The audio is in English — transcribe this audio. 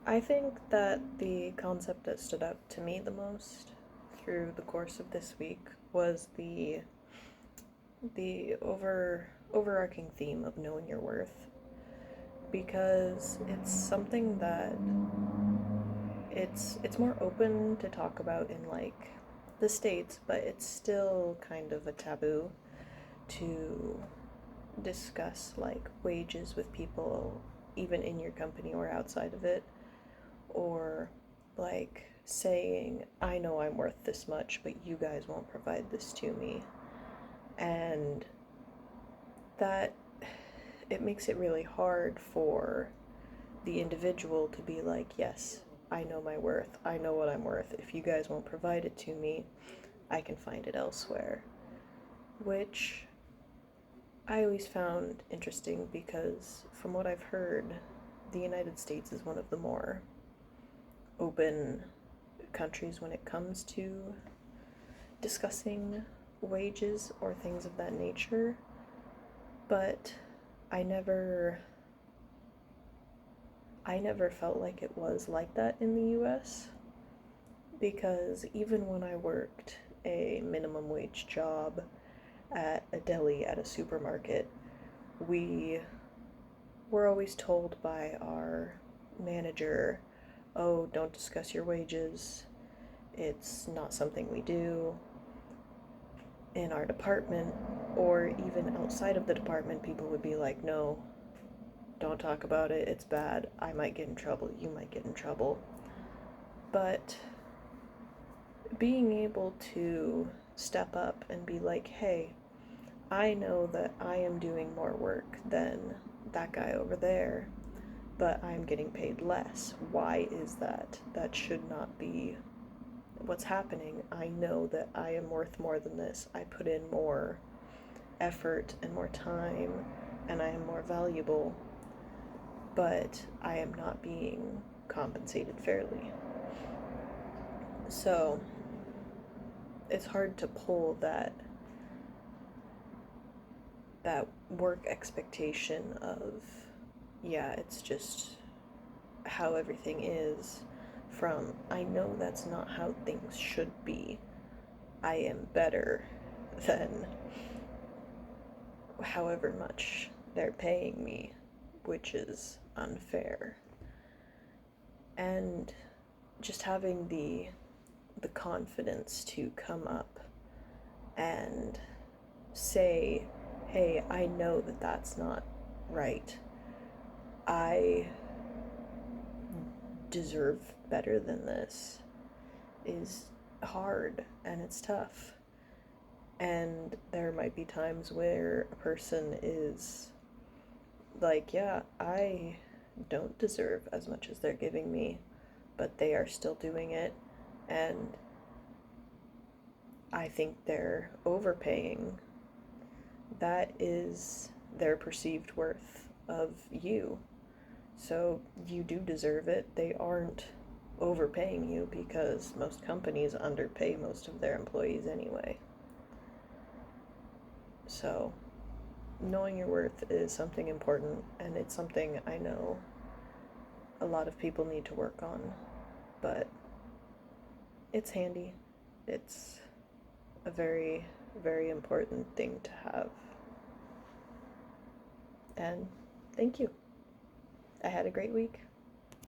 I think that the concept that stood out to me the most through the course of this week was the overarching theme of knowing your worth, because it's something that it's more open to talk about in like the States, but it's still kind of a taboo to discuss like wages with people even in your company or outside of it, or like saying, I know I'm worth this much, but you guys won't provide this to me. And that it makes it really hard for the individual to be like, yes, I know my worth. I know what I'm worth. If you guys won't provide it to me, I can find it elsewhere. Which I always found interesting because, from what I've heard, the United States is one of the more open countries when it comes to discussing wages or things of that nature. But I never I never felt like it was like that in the US, because even when I worked a minimum wage job at a deli at a supermarket, we were always told by our manager, oh, don't discuss your wages. It's not something we do in our department, or even outside of the department, people would be like, no, don't talk about it, it's bad, I might get in trouble, you might get in trouble. But being able to step up and be like, hey, I know that I am doing more work than that guy over there, but I'm getting paid less. Why is that? That should not be what's happening. I know that I am worth more than this. I put in more effort and more time, and I am more valuable, but I am not being compensated fairly. So it's hard to pull that work expectation of, yeah, it's just how everything is, from, I know that's not how things should be. I am better than however much they're paying me, which is unfair. And just having the confidence to come up and say, hey, I know that that's not right. I deserve better than this, is hard and it's tough. And there might be times where a person is like, yeah, I don't deserve as much as they're giving me, but they are still doing it, and I think they're overpaying. That is their perceived worth of you. So you do deserve it. They aren't overpaying you, because most companies underpay most of their employees anyway. So knowing your worth is something important, and it's something I know a lot of people need to work on, but it's handy. It's a very, very important thing to have. And thank you. I had a great week.